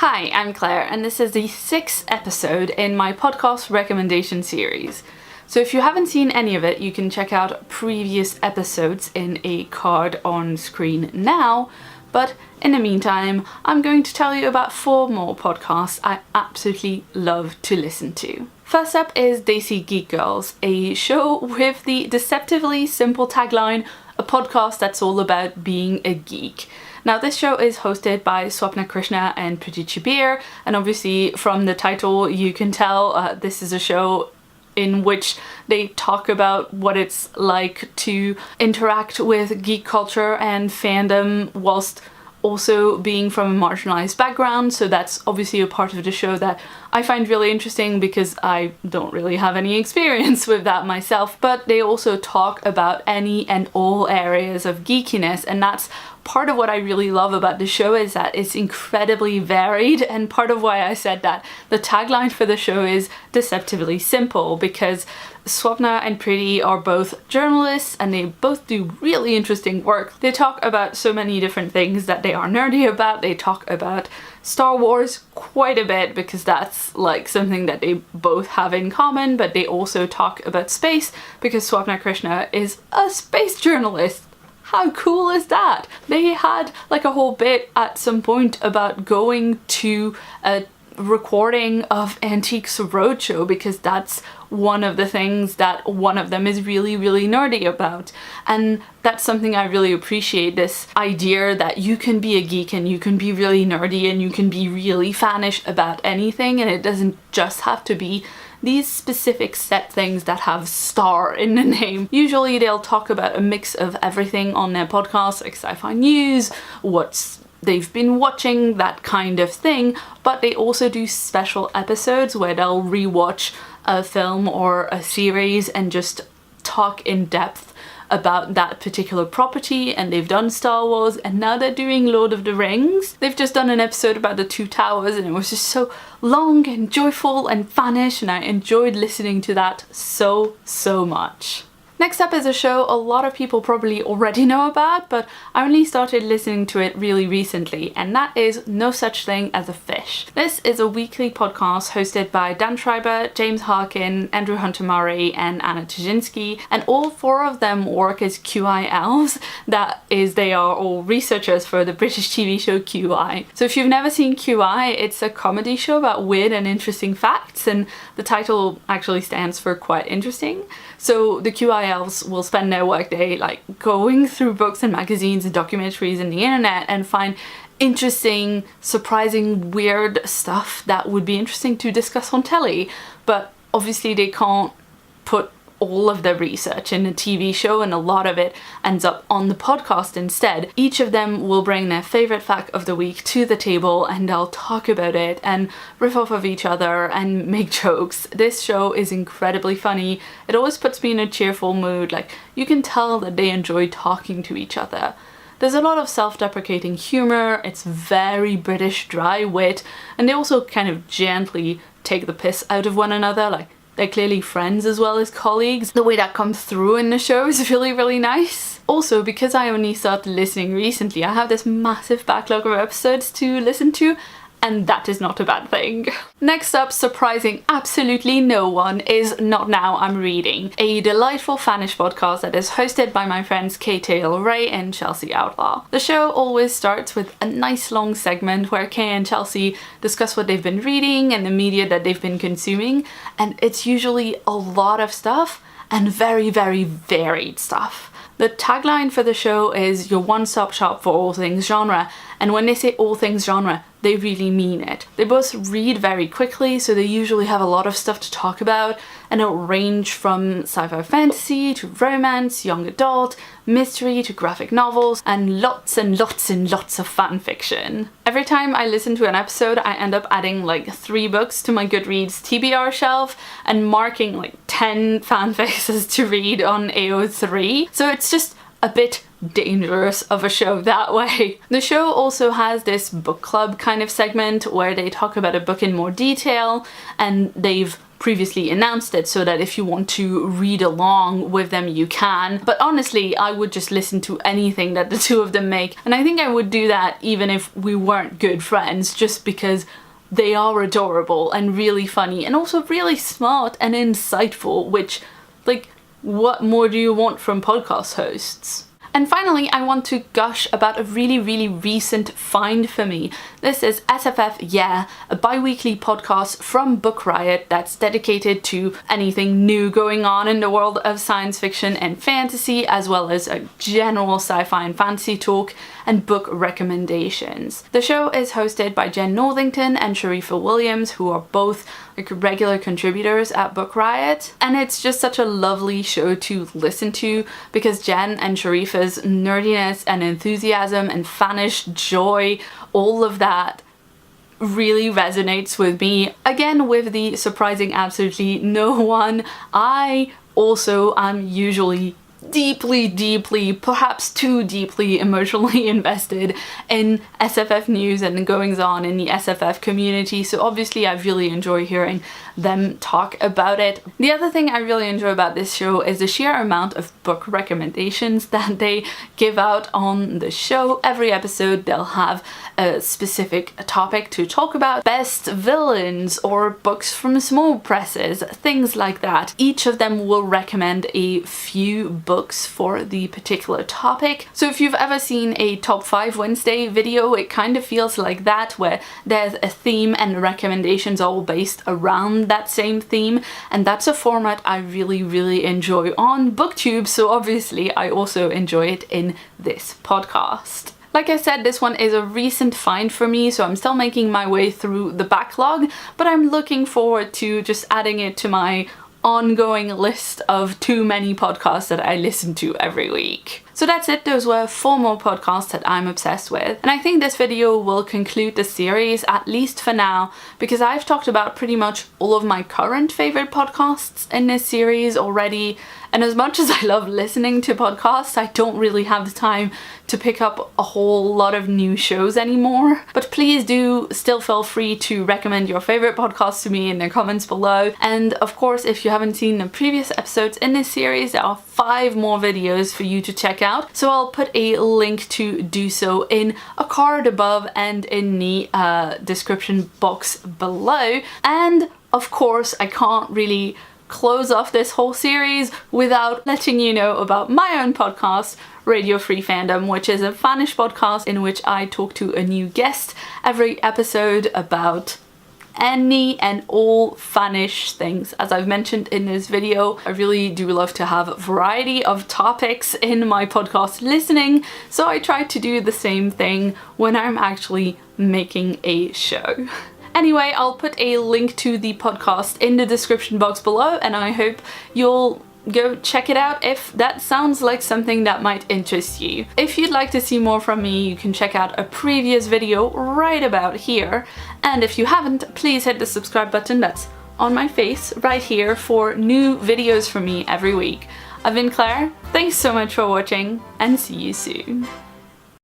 Hi, I'm Claire, and this is the 6th episode in my podcast recommendation series. So if you haven't seen any of it, you can check out previous episodes in a card on screen now, but in the meantime, I'm going to tell you about 4 more podcasts I absolutely love to listen to. First up is Desi Geek Girls, a show with the deceptively simple tagline, a podcast that's all about being a geek. Now this show is hosted by Swapna Krishna and Priti Chibir, and obviously from the title you can tell this is a show in which they talk about what it's like to interact with geek culture and fandom whilst also being from a marginalized background, so that's obviously a part of the show that I find really interesting because I don't really have any experience with that myself, but they also talk about any and all areas of geekiness, and that's part of what I really love about the show is that it's incredibly varied, and part of why I said that the tagline for the show is deceptively simple, because Swapna and Priti are both journalists and they both do really interesting work. They talk about so many different things that they are nerdy about. They talk about Star Wars quite a bit because that's like something that they both have in common, but they also talk about space because Swapna Krishna is a space journalist. How cool is that? They had like a whole bit at some point about going to a recording of Antiques Roadshow because that's one of the things that one of them is really nerdy about, and that's something I really appreciate, this idea that you can be a geek and you can be really nerdy and you can be really fanish about anything, and it doesn't just have to be these specific set things that have star in the name. Usually they'll talk about a mix of everything on their podcast, like sci-fi news, what's they've been watching, that kind of thing, but they also do special episodes where they'll rewatch a film or a series and just talk in depth about that particular property, and they've done Star Wars and now they're doing Lord of the Rings. They've just done an episode about the Two Towers and it was just so long and joyful and fanish, and I enjoyed listening to that so much. Next up is a show a lot of people probably already know about, but I only started listening to it really recently, and that is No Such Thing as a Fish. This is a weekly podcast hosted by Dan Schreiber, James Harkin, Andrew Hunter-Murray, and Anna Tkaczynski, and all 4 of them work as QI elves. That is, they are all researchers for the British TV show QI. So if you've never seen QI, it's a comedy show about weird and interesting facts, and the title actually stands for quite interesting. So the QI elves will spend their workday like going through books and magazines and documentaries and the internet and find interesting, surprising, weird stuff that would be interesting to discuss on telly. But obviously they can't put all of their research in a TV show, and a lot of it ends up on the podcast instead. Each of them will bring their favorite fact of the week to the table and they'll talk about it and riff off of each other and make jokes. This show is incredibly funny. It always puts me in a cheerful mood. Like, you can tell that they enjoy talking to each other. There's a lot of self-deprecating humor, it's very British dry wit, and they also kind of gently take the piss out of one another. Like, they're clearly friends as well as colleagues. The way that comes through in the show is really nice. Also, because I only started listening recently, I have this massive backlog of episodes to listen to, and that is not a bad thing. Next up, surprising absolutely no one, is Not Now I'm Reading, a delightful fanish podcast that is hosted by my friends Kay Taylor Ray and Chelsea Outlaw. The show always starts with a nice long segment where Kay and Chelsea discuss what they've been reading and the media that they've been consuming, and it's usually a lot of stuff and very varied stuff. The tagline for the show is your one-stop shop for all things genre, and when they say all things genre, they really mean it. They both read very quickly, so they usually have a lot of stuff to talk about, and it'll range from sci-fi fantasy to romance, young adult, mystery to graphic novels, and lots of fan fiction. Every time I listen to an episode, I end up adding like 3 books to my Goodreads TBR shelf and marking like 10 fanfics to read on AO3. So it's just a bit dangerous of a show that way. The show also has this book club kind of segment where they talk about a book in more detail, and they've previously announced it so that if you want to read along with them you can. But honestly, I would just listen to anything that the two of them make, and I think I would do that even if we weren't good friends, just because they are adorable and really funny and also really smart and insightful, which, like, what more do you want from podcast hosts? And finally, I want to gush about a really recent find for me. This is SFF Yeah, a bi-weekly podcast from Book Riot that's dedicated to anything new going on in the world of science fiction and fantasy, as well as a general sci-fi and fantasy talk and book recommendations. The show is hosted by Jen Northington and Sharifa Williams, who are both like regular contributors at Book Riot, and it's just such a lovely show to listen to because Jen and Sharifa's nerdiness and enthusiasm and fanish joy, all of that really resonates with me. Again, with the surprising absolutely no one, I also am usually deeply, perhaps too deeply emotionally invested in SFF news and goings on in the SFF community, so obviously I really enjoy hearing them talk about it. The other thing I really enjoy about this show is the sheer amount of book recommendations that they give out on the show. Every episode they'll have a specific topic to talk about, best villains or books from small presses, things like that. Each of them will recommend a few books for the particular topic. So if you've ever seen a Top 5 Wednesday video, it kind of feels like that, where there's a theme and the recommendations all based around that same theme, and that's a format I really enjoy on BookTube, so obviously I also enjoy it in this podcast. Like I said, this one is a recent find for me, so I'm still making my way through the backlog, but I'm looking forward to just adding it to my ongoing list of too many podcasts that I listen to every week. So that's it, those were 4 more podcasts that I'm obsessed with. And I think this video will conclude the series, at least for now, because I've talked about pretty much all of my current favorite podcasts in this series already. And as much as I love listening to podcasts, I don't really have the time to pick up a whole lot of new shows anymore. But please do still feel free to recommend your favorite podcasts to me in the comments below. And of course, if you haven't seen the previous episodes in this series, there are 5 more videos for you to check out. So I'll put a link to do so in a card above and in the description box below. And of course, I can't really close off this whole series without letting you know about my own podcast, Radio Free Fandom, which is a fanish podcast in which I talk to a new guest every episode about any and all fanish things. As I've mentioned in this video, I really do love to have a variety of topics in my podcast listening, so I try to do the same thing when I'm actually making a show. Anyway, I'll put a link to the podcast in the description box below, and I hope you'll go check it out if that sounds like something that might interest you. If you'd like to see more from me, you can check out a previous video right about here. And if you haven't, please hit the subscribe button that's on my face right here for new videos from me every week. I've been Claire, thanks so much for watching, and see you soon.